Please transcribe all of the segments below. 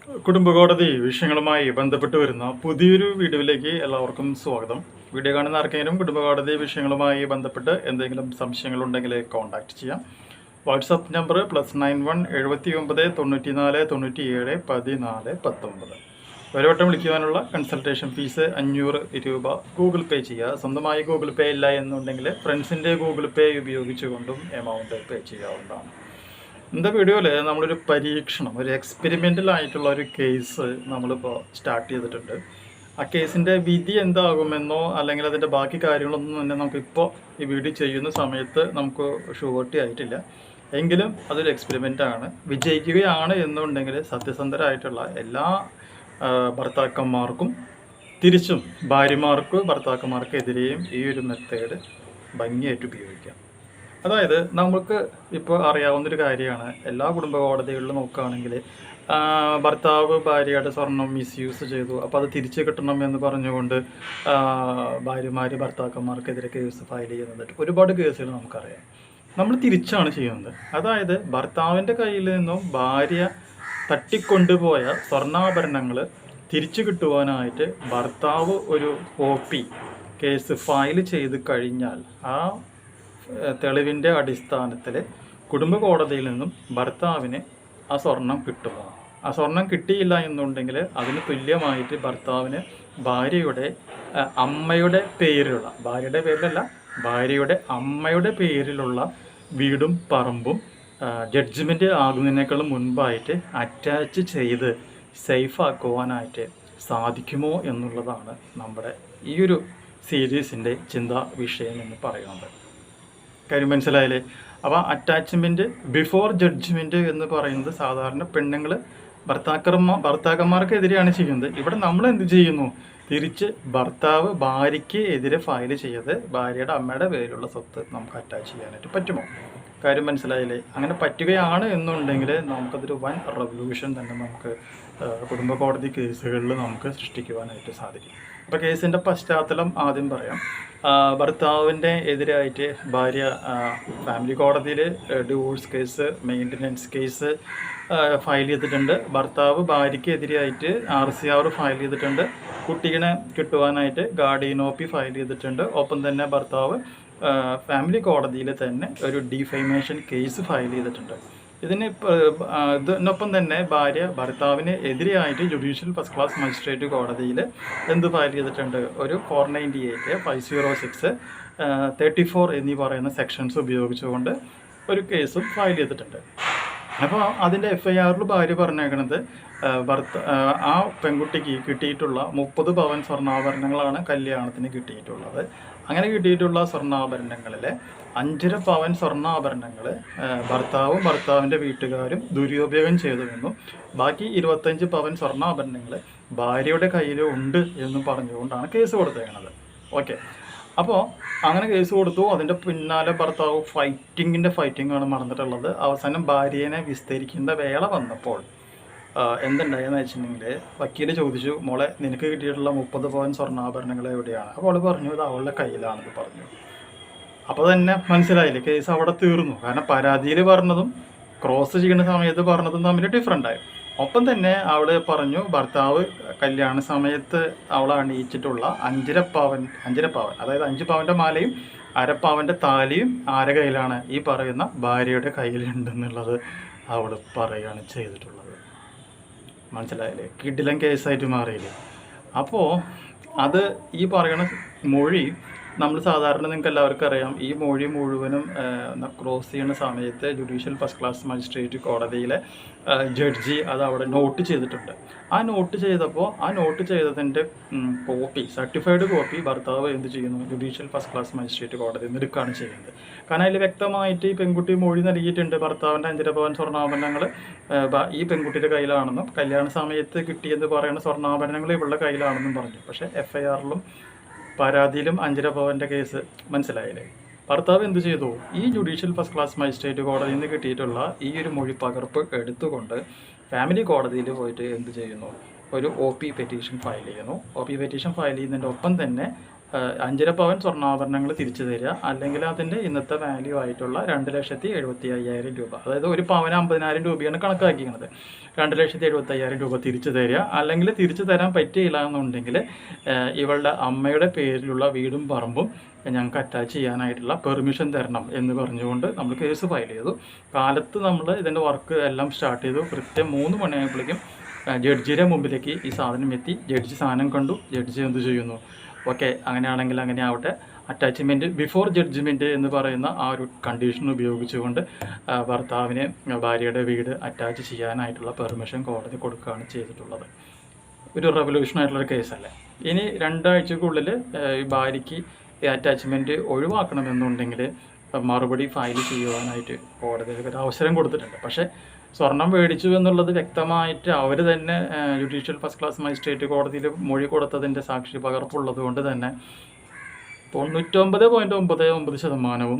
കുടുംബകോടതി വിഷയങ്ങളുമായി ബന്ധപ്പെട്ട് വരുന്ന പുതിയൊരു വീഡിയോയിലേക്ക് എല്ലാവർക്കും സ്വാഗതം. വീഡിയോ കാണുന്ന ആർക്കെങ്കിലും കുടുംബകോടതി വിഷയങ്ങളുമായി ബന്ധപ്പെട്ട് എന്തെങ്കിലും സംശയങ്ങളുണ്ടെങ്കിൽ കോൺടാക്റ്റ് ചെയ്യാം. WhatsApp number +91 79 94 97 14 19. ഒരു വട്ടം വിളിക്കുവാനുള്ള കൺസൾട്ടേഷൻ ഫീസ് 500 രൂപ ഗൂഗിൾ പേ ചെയ്യുക. സ്വന്തമായി ഗൂഗിൾ പേ ഇല്ല എന്നുണ്ടെങ്കിൽ ഫ്രണ്ട്സിൻ്റെ ഗൂഗിൾ പേ ഉപയോഗിച്ചുകൊണ്ടും എമൗണ്ട് പേ ചെയ്യാവുന്നതാണ്. ഇന്നത്തെ വീഡിയോയിൽ നമ്മളൊരു പരീക്ഷണം, ഒരു എക്സ്പെരിമെൻ്റൽ ആയിട്ടുള്ള ഒരു കേസ് നമ്മളിപ്പോൾ സ്റ്റാർട്ട് ചെയ്തിട്ടുണ്ട്. ആ കേസിൻ്റെ വിധി എന്താകുമെന്നോ അല്ലെങ്കിൽ അതിൻ്റെ ബാക്കി കാര്യങ്ങളൊന്നും തന്നെ നമുക്കിപ്പോൾ ഈ വീഡിയോ ചെയ്യുന്ന സമയത്ത് നമുക്ക് ഷുവർട്ടി ആയിട്ടില്ല. എങ്കിലും അതൊരു എക്സ്പെരിമെൻ്റാണ്. വിജയിക്കുകയാണ് എന്നുണ്ടെങ്കിൽ സത്യസന്ധരായിട്ടുള്ള എല്ലാ ഭർത്താക്കന്മാർക്കും തിരിച്ചും ഭർത്താക്കന്മാർക്കെതിരെയും ഈ ഒരു മെത്തേഡ് ഭംഗിയായിട്ട് ഉപയോഗിക്കാം. അതായത് നമുക്ക് ഇപ്പോൾ അറിയാവുന്നൊരു കാര്യമാണ്, എല്ലാ കുടുംബ കോടതികളിലും നോക്കുകയാണെങ്കിൽ ഭർത്താവ് ഭാര്യയുടെ സ്വർണം മിസ്യൂസ് ചെയ്തു, അപ്പോൾ അത് തിരിച്ചു കിട്ടണം എന്ന് പറഞ്ഞുകൊണ്ട് ഭാര്യമാർ ഭർത്താക്കന്മാർക്കെതിരെ കേസ് ഫയൽ ചെയ്യുന്നത് ഒരുപാട് കേസുകൾ നമുക്കറിയാം. നമ്മൾ തിരിച്ചാണ് ചെയ്യുന്നത്. അതായത് ഭർത്താവിൻ്റെ കയ്യിൽ നിന്നും ഭാര്യ തട്ടിക്കൊണ്ടുപോയ സ്വർണ്ണാഭരണങ്ങൾ തിരിച്ചു കിട്ടുവാനായിട്ട് ഭർത്താവ് ഒരു കോപ്പി കേസ് ഫയൽ ചെയ്ത് കഴിഞ്ഞാൽ ആ തെളിവിൻ്റെ അടിസ്ഥാനത്തിൽ കുടുംബ കോടതിയിൽ നിന്നും ഭർത്താവിന് ആ സ്വർണം കിട്ടുമോ? ആ സ്വർണം കിട്ടിയില്ല എന്നുണ്ടെങ്കിൽ അതിന് തുല്യമായിട്ട് ഭർത്താവിന് ഭാര്യയുടെ അമ്മയുടെ പേരിലുള്ള, ഭാര്യയുടെ പേരിലല്ല, ഭാര്യയുടെ അമ്മയുടെ പേരിലുള്ള വീടും പറമ്പും ജഡ്ജ്മെൻറ്റ് ആകുന്നതിനേക്കാളും മുൻപായിട്ട് അറ്റാച്ച് ചെയ്ത് സേഫ് ആക്കുവാനായിട്ട് സാധിക്കുമോ എന്നുള്ളതാണ് നമ്മുടെ ഈ ഒരു സീരീസിൻ്റെ ചിന്താ വിഷയം എന്ന് പറയുന്നത്. കാര്യം മനസ്സിലായില്ലേ? അപ്പോൾ അറ്റാച്ച്മെൻറ്റ് ബിഫോർ ജഡ്ജ്മെൻറ്റ് എന്ന് പറയുന്നത് സാധാരണ പെണ്ണുങ്ങൾ ഭർത്താക്കന്മാർക്കെതിരെയാണ് ചെയ്യുന്നത്. ഇവിടെ നമ്മൾ എന്ത് ചെയ്യുന്നു? തിരിച്ച് ഭർത്താവ് ഭാര്യയ്ക്ക് എതിരെ ഫയൽ ചെയ്ത് ഭാര്യയുടെ അമ്മയുടെ പേരിലുള്ള സ്വത്ത് നമുക്ക് അറ്റാച്ച് ചെയ്യാനായിട്ട് പറ്റുമോ? കാര്യം മനസ്സിലായില്ലേ? അങ്ങനെ പറ്റുകയാണ് എന്നുണ്ടെങ്കിൽ നമുക്കതൊരു വൻ റെവല്യൂഷൻ തന്നെ നമുക്ക് കുടുംബ കോടതി കേസുകളിൽ നമുക്ക് സൃഷ്ടിക്കുവാനായിട്ട് സാധിക്കും. അപ്പോൾ കേസിൻ്റെ പശ്ചാത്തലം ആദ്യം പറയാം. ഭർത്താവിൻ്റെ എതിരായിട്ട് ഭാര്യ ഫാമിലി കോടതിയിൽ divorce case, maintenance case file ചെയ്തിട്ടുണ്ട്. ഭർത്താവ് ഭാര്യയ്ക്ക് എതിരായിട്ട് RCR ഫയൽ ചെയ്തിട്ടുണ്ട്. കുട്ടീനെ കിട്ടുവാനായിട്ട് ഗാർഡിയനോപ്പി ഫയൽ ചെയ്തിട്ടുണ്ട്. ഒപ്പം തന്നെ ഭർത്താവ് ഫാമിലി കോടതിയിൽ തന്നെ ഒരു ഡിഫൈമേഷൻ കേസ് ഫയൽ ചെയ്തിട്ടുണ്ട്. ഇതിനൊപ്പം തന്നെ ഭാര്യ ഭർത്താവിന് എതിരെയായിട്ട് ജുഡീഷ്യൽ ഫസ്റ്റ് ക്ലാസ് മജിസ്ട്രേറ്റ് കോടതിയിൽ എന്ത് ഫയൽ ചെയ്തിട്ടുണ്ട്? ഒരു 498, 506, 34 എന്നീ പറയുന്ന സെക്ഷൻസ് ഉപയോഗിച്ചുകൊണ്ട് ഒരു കേസും ഫയൽ ചെയ്തിട്ടുണ്ട്. അപ്പോൾ അതിൻ്റെ FIRൽ ഭാര്യ പറഞ്ഞേക്കണത് ആ പെൺകുട്ടിക്ക് കിട്ടിയിട്ടുള്ള 30 പവൻ സ്വർണ്ണാഭരണങ്ങളാണ് കല്യാണത്തിന് കിട്ടിയിട്ടുള്ളത്. അങ്ങനെ കിട്ടിയിട്ടുള്ള സ്വർണ്ണാഭരണങ്ങളിൽ 5.5 പവൻ സ്വർണ്ണാഭരണങ്ങൾ ഭർത്താവും ഭർത്താവിൻ്റെ വീട്ടുകാരും ദുരുപയോഗം ചെയ്തുവെന്നും ബാക്കി 25 പവൻ സ്വർണ്ണാഭരണങ്ങൾ ഭാര്യയുടെ കയ്യിൽ ഉണ്ട് എന്നും പറഞ്ഞുകൊണ്ടാണ് കേസ് കൊടുത്തേക്കണത്. ഓക്കെ, അപ്പോൾ അങ്ങനെ കേസ് കൊടുത്തു. അതിൻ്റെ പിന്നാലെ ഭർത്താവ് ഫൈറ്റിങ്ങാണ് നടന്നിട്ടുള്ളത്. അവസാനം ഭാര്യനെ വിസ്തരിക്കേണ്ട വേള വന്നപ്പോൾ എന്തുണ്ടായെന്ന് വെച്ചിട്ടുണ്ടെങ്കിൽ വക്കീൽ ചോദിച്ചു, മോളെ നിനക്ക് കിട്ടിയിട്ടുള്ള 30 പവൻ സ്വർണ്ണാഭരണങ്ങൾ എവിടെയാണ്? അപ്പോൾ അവൾ പറഞ്ഞു ഇത് അവളുടെ കയ്യിലാണെന്ന് പറഞ്ഞു. അപ്പോൾ തന്നെ മനസ്സിലായില്ലേ, കേസ് അവിടെ തീർന്നു. കാരണം പരാതിയിൽ പറഞ്ഞതും ക്രോസ് ചെയ്യുന്ന സമയത്ത് പറഞ്ഞതും തമ്മിൽ ഡിഫറൻ്റായി. ഒപ്പം തന്നെ അവൾ പറഞ്ഞു ഭർത്താവ് കല്യാണ സമയത്ത് അവൾ അണിയിച്ചിട്ടുള്ള 5.5 പവൻ, അതായത് 5 പവൻ്റെ മാലയും 1/2 പവൻ്റെ താലിയും ആരുടെ കയ്യിലാണ്? ഈ പറയുന്ന ഭാര്യയുടെ കയ്യിലുണ്ടെന്നുള്ളത് അവൾ പറയുകയാണ് ചെയ്തിട്ടുള്ളത്. മനസ്സിലായില്ലേ? കിടിലൻ കേസായിട്ട് മാറിയില്ലേ? അപ്പോൾ അത് ഈ പറയുന്ന മൊഴി നമ്മൾ സാധാരണ നിങ്ങൾക്ക് എല്ലാവർക്കും അറിയാം, ഈ മൊഴി മുഴുവനും ക്രോസ് ചെയ്യുന്ന സമയത്ത് ജുഡീഷ്യൽ ഫസ്റ്റ് ക്ലാസ് മജിസ്ട്രേറ്റ് കോടതിയിലെ ജഡ്ജി അത് അവിടെ നോട്ട് ചെയ്തിട്ടുണ്ട്. ആ നോട്ട് ചെയ്തതിൻ്റെ കോപ്പി, സർട്ടിഫൈഡ് കോപ്പി ഭർത്താവ് എന്ത് ചെയ്യുന്നു? ജുഡീഷ്യൽ ഫസ്റ്റ് ക്ലാസ് മജിസ്ട്രേറ്റ് കോടതിയിൽ നിന്ന് എടുക്കുകയാണ് ചെയ്യുന്നത്. കാരണം അതിൽ വ്യക്തമായിട്ട് ഈ പെൺകുട്ടി മൊഴി നൽകിയിട്ടുണ്ട്, ഭർത്താവിൻ്റെ 5.5 പവൻ സ്വർണ്ണാഭരണങ്ങൾ ഈ പെൺകുട്ടിയുടെ കയ്യിലാണെന്നും കല്യാണ സമയത്ത് കിട്ടിയെന്ന് പറയുന്ന സ്വർണ്ണാഭരണങ്ങൾ ഇവളുടെ കയ്യിലാണെന്നും പറഞ്ഞു. പക്ഷേ FIRലും പരാതിയിലും 5.5 പവൻ്റെ കേസ്. മനസ്സിലായില്ലേ? ഭർത്താവ് എന്ത് ചെയ്തു? ഈ ജുഡീഷ്യൽ ഫസ്റ്റ് ക്ലാസ് മജിസ്ട്രേറ്റ് കോടതിയിൽ നിന്ന് കിട്ടിയിട്ടുള്ള ഈ ഒരു മൊഴി പകർപ്പ് എടുത്തുകൊണ്ട് ഫാമിലി കോടതിയിൽ പോയിട്ട് എന്ത് ചെയ്യുന്നു? ഒരു OP പെറ്റീഷൻ ഫയൽ ചെയ്യുന്നു. OP പെറ്റീഷൻ ഫയൽ ചെയ്യുന്നതിൻ്റെ ഒപ്പം തന്നെ 5.5 പവൻ സ്വർണ്ണാഭരണങ്ങൾ തിരിച്ചു തരിക, അല്ലെങ്കിൽ അതിൻ്റെ ഇന്നത്തെ വാല്യൂ ആയിട്ടുള്ള 2,75,000 രൂപ, അതായത് ഒരു പവന് 50,000 രൂപയാണ് കണക്കാക്കിക്കുന്നത്. 2,75,000 രൂപ തിരിച്ചു തരിക, അല്ലെങ്കിൽ തിരിച്ചു തരാൻ പറ്റിയില്ല എന്നുണ്ടെങ്കിൽ ഇവളുടെ അമ്മയുടെ പേരിലുള്ള വീടും പറമ്പും ഞങ്ങൾക്ക് അറ്റാച്ച് ചെയ്യാനായിട്ടുള്ള പെർമിഷൻ തരണം എന്ന് പറഞ്ഞുകൊണ്ട് നമ്മൾ കേസ് ഫയൽ ചെയ്തു. കാലത്ത് നമ്മൾ ഇതിൻ്റെ വർക്ക് എല്ലാം സ്റ്റാർട്ട് ചെയ്തു. കൃത്യം 3 മണിയായപ്പോഴേക്കും ജഡ്ജിയുടെ മുമ്പിലേക്ക് ഈ സാധനം എത്തി. ജഡ്ജി സാധനം കണ്ടു. ജഡ്ജി എന്ത് ചെയ്യുന്നു, ഓക്കെ അങ്ങനെയാണെങ്കിൽ അങ്ങനെ ആവട്ടെ, അറ്റാച്ച്മെൻറ്റ് ബിഫോർ ജഡ്ജ്മെൻറ്റ് എന്ന് പറയുന്ന ആ ഒരു കണ്ടീഷൻ ഉപയോഗിച്ചുകൊണ്ട് ഭർത്താവിന് ഭാര്യയുടെ വീട് അറ്റാച്ച് ചെയ്യാനായിട്ടുള്ള പെർമിഷൻ കോടതി കൊടുക്കുകയാണ് ചെയ്തിട്ടുള്ളത്. ഒരു റെവല്യൂഷനായിട്ടുള്ളൊരു കേസല്ലേ. ഇനി 2 ആഴ്ചക്കുള്ളിൽ ഈ ഭാര്യയ്ക്ക് ഈ അറ്റാച്ച്മെൻറ്റ് ഒഴിവാക്കണമെന്നുണ്ടെങ്കിൽ മറുപടി ഫയൽ ചെയ്യുവാനായിട്ട് കോടതി ഒരു അവസരം കൊടുത്തിട്ടുണ്ട്. പക്ഷേ സ്വർണം മേടിച്ചു എന്നുള്ളത് വ്യക്തമായിട്ട് അവർ തന്നെ ജുഡീഷ്യൽ ഫസ്റ്റ് ക്ലാസ് മജിസ്ട്രേറ്റ് കോടതിയിൽ മൊഴി കൊടുത്തതിൻ്റെ സാക്ഷി പകർപ്പുള്ളത് കൊണ്ട് തന്നെ 99.99%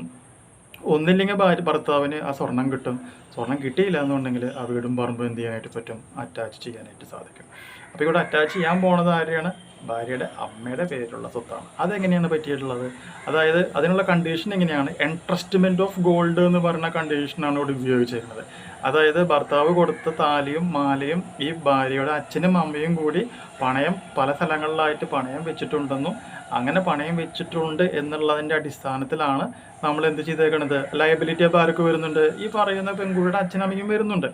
ഒന്നില്ലെങ്കിൽ ഭർത്താവിന് ആ സ്വർണം കിട്ടും. സ്വർണം കിട്ടിയില്ല എന്നുണ്ടെങ്കിൽ ആ വീടും പറമ്പും എന്ത് ചെയ്യാനായിട്ട് പറ്റും, അറ്റാച്ച് ചെയ്യാനായിട്ട് സാധിക്കും. അപ്പോൾ ഇവിടെ അറ്റാച്ച് ചെയ്യാൻ പോണത് ആരെയാണ്, ഭാര്യയുടെ അമ്മയുടെ പേരിലുള്ള സ്വത്താണ്. അതെങ്ങനെയാണ് പറ്റിയിട്ടുള്ളത്, അതായത് അതിനുള്ള കണ്ടീഷൻ എങ്ങനെയാണ്, എൻട്രസ്റ്റ്മെൻറ്റ് ഓഫ് ഗോൾഡ് എന്ന് പറഞ്ഞ കണ്ടീഷനാണ് ഇവിടെ ഉപയോഗിച്ചിരുന്നത്. അതായത് ഭർത്താവ് കൊടുത്ത താലിയും മാലയും ഈ ഭാര്യയുടെ അച്ഛനും അമ്മയും കൂടി പണയം പല സ്ഥലങ്ങളിലായിട്ട് പണയം വെച്ചിട്ടുണ്ടെന്നും അങ്ങനെ പണയം വെച്ചിട്ടുണ്ട് എന്നുള്ളതിൻ്റെ അടിസ്ഥാനത്തിലാണ് നമ്മൾ എന്ത് ചെയ്തേക്കണത്, ലയബിലിറ്റി അപ്പോൾ ആർക്ക് വരുന്നുണ്ട്, ഈ പറയുന്ന പെൺകുട്ടിയുടെ അച്ഛനമ്മയും വരുന്നുണ്ട്.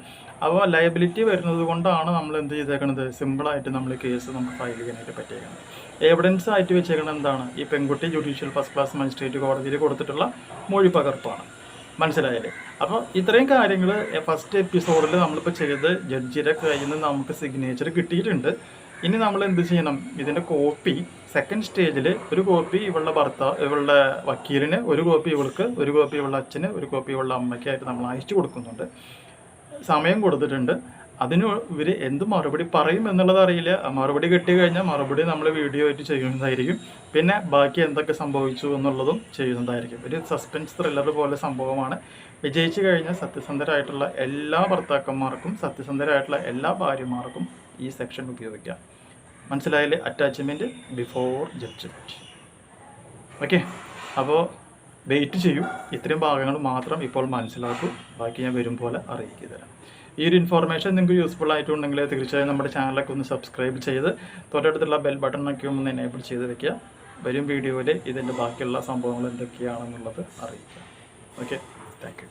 അപ്പോൾ ലയബിലിറ്റി വരുന്നത് കൊണ്ടാണ് നമ്മൾ എന്ത് ചെയ്തേക്കണത്, സിമ്പിളായിട്ട് നമ്മൾ കേസ് നമുക്ക് ഫയൽ ചെയ്യാനായിട്ട് പറ്റിയേക്കുന്നത്. എവിഡൻസ് ആയിട്ട് വെച്ചേക്കുന്നത് എന്താണ്, ഈ പെൺകുട്ടി ജുഡീഷ്യൽ ഫസ്റ്റ് ക്ലാസ് മജിസ്ട്രേറ്റ് കോടതിയിൽ കൊടുത്തിട്ടുള്ള മൊഴി പകർപ്പാണ്. മനസ്സിലായാലേ. അപ്പോൾ ഇത്രയും കാര്യങ്ങൾ ഫസ്റ്റ് എപ്പിസോഡിൽ നമ്മളിപ്പോൾ ചെയ്ത് ജഡ്ജിയുടെ കയ്യിൽ നിന്ന് നമുക്ക് സിഗ്നേച്ചർ കിട്ടിയിട്ടുണ്ട്. ഇനി നമ്മൾ എന്ത് ചെയ്യണം, ഇതിൻ്റെ കോപ്പി സെക്കൻഡ് സ്റ്റേജിൽ ഒരു കോപ്പി ഇവളുടെ വക്കീലിന്, ഒരു കോപ്പി ഇവൾക്ക്, ഒരു കോപ്പി ഇവളുടെ അച്ഛന്, ഒരു കോപ്പി ഇവളുടെ അമ്മയ്ക്കായിട്ട് നമ്മൾ അയച്ചു കൊടുക്കുന്നുണ്ട്. സമയം കൊടുത്തിട്ടുണ്ട്. അതിന് ഇവർ എന്ത് മറുപടി പറയും എന്നുള്ളത് അറിയില്ല. മറുപടി കിട്ടിക്കഴിഞ്ഞാൽ മറുപടി നമ്മൾ വീഡിയോ ആയിട്ട് ചെയ്യുന്നതായിരിക്കും. പിന്നെ ബാക്കി എന്തൊക്കെ സംഭവിച്ചു എന്നുള്ളതും ചെയ്യുന്നതായിരിക്കും. ഒരു സസ്പെൻസ് ത്രില്ലർ പോലെ സംഭവമാണ്. വിജയിച്ചു കഴിഞ്ഞാൽ സത്യസന്ധരായിട്ടുള്ള എല്ലാ ഭർത്താക്കന്മാർക്കും സത്യസന്ധരായിട്ടുള്ള എല്ലാ ഭാര്യമാർക്കും ഈ സെക്ഷൻ ഉപയോഗിക്കാം. മനസ്സിലായാലേ, അറ്റാച്ച്മെൻറ്റ് ബിഫോർ ജഡ്ജ്മെൻറ്റ്. ഓക്കെ, അപ്പോൾ വെയിറ്റ് ചെയ്യൂ. ഇത്രയും ഭാഗങ്ങൾ മാത്രം ഇപ്പോൾ മനസ്സിലാക്കൂ. ബാക്കി ഞാൻ വരും പോലെ അറിയിച്ചു തരാം. ഈ ഒരു ഇൻഫോർമേഷൻ നിങ്ങൾക്ക് യൂസ്ഫുൾ ആയിട്ടുണ്ടെങ്കിൽ തീർച്ചയായും നമ്മുടെ ചാനലൊക്കെ ഒന്ന് സബ്സ്ക്രൈബ് ചെയ്ത് തൊട്ടടുത്തുള്ള ബെൽ ബട്ടണൊക്കെ ഒന്ന് എനേബിൾ ചെയ്ത് വെക്കുക. വരും വീഡിയോയിൽ ഇതിൻ്റെ ബാക്കിയുള്ള സംഭവങ്ങൾ എന്തൊക്കെയാണെന്നുള്ളത് അറിയിക്കാം. Okay, thank you.